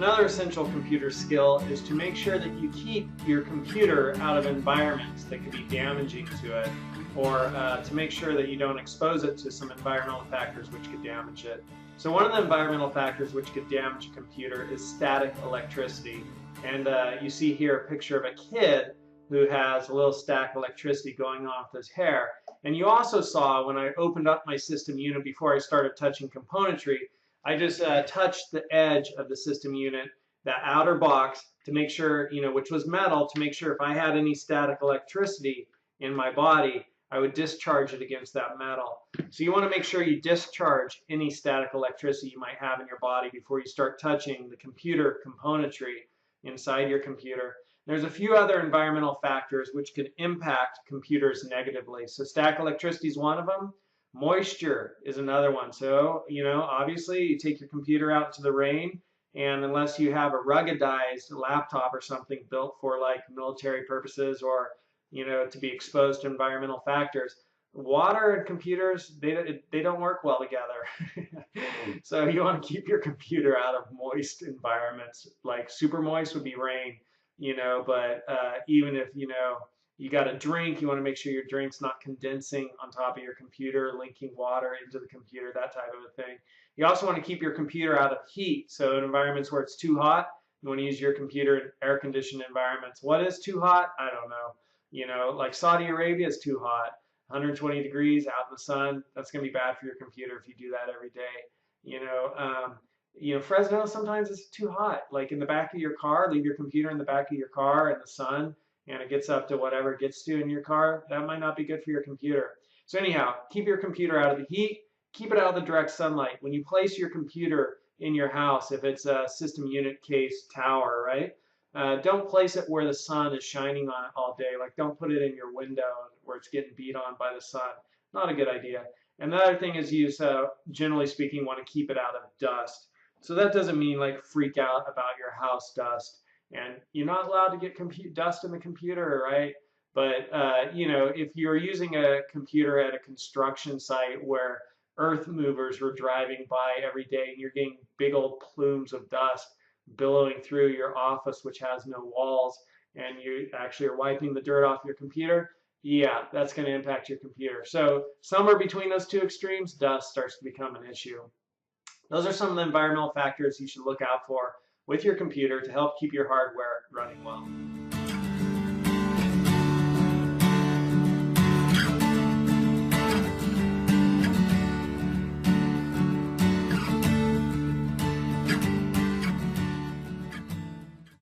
Another essential computer skill is to make sure that you keep your computer out of environments that could be damaging to it, or to make sure that you don't expose it to some environmental factors which could damage it. So one of the environmental factors which could damage a computer is static electricity. And you see here a picture of a kid who has a little static electricity going on with his hair. And you also saw when I opened up my system unit before I started touching componentry, I just touched the edge of the system unit, that outer box, to make sure, which was metal, to make sure if I had any static electricity in my body, I would discharge it against that metal. So you want to make sure you discharge any static electricity you might have in your body before you start touching the computer componentry inside your computer. There's a few other environmental factors which could impact computers negatively. So static electricity is one of them. Moisture is another one. So, obviously you take your computer out into the rain, and unless you have a ruggedized laptop or something built for like military purposes or, to be exposed to environmental factors, water and computers, they don't work well together. So you want to keep your computer out of moist environments. Like super moist would be rain, but even if, you got a drink, you want to make sure your drink's not condensing on top of your computer, linking water into the computer, that type of a thing. You also want to keep your computer out of heat. So in environments where it's too hot, you want to use your computer in air-conditioned environments. What is too hot? I don't know. Like Saudi Arabia is too hot. 120 degrees out in the sun, that's going to be bad for your computer if you do that every day. Fresno, sometimes it's too hot. Like in the back of your car, leave your computer in the back of your car in the sun, and it gets up to whatever it gets to in your car. That might not be good for your computer. So anyhow, keep your computer out of the heat, keep it out of the direct sunlight. When you place your computer in your house, if it's a system unit case tower, right? Don't place it where the sun is shining on it all day. Like don't put it in your window where it's getting beat on by the sun. Not a good idea. And the other thing is you, generally speaking, want to keep it out of dust. So that doesn't mean like freak out about your house dust. And you're not allowed to get dust in the computer, right? But, if you're using a computer at a construction site where earth movers were driving by every day and you're getting big old plumes of dust billowing through your office, which has no walls, and you actually are wiping the dirt off your computer, yeah, that's going to impact your computer. So somewhere between those two extremes, dust starts to become an issue. Those are some of the environmental factors you should look out for with your computer to help keep your hardware running well.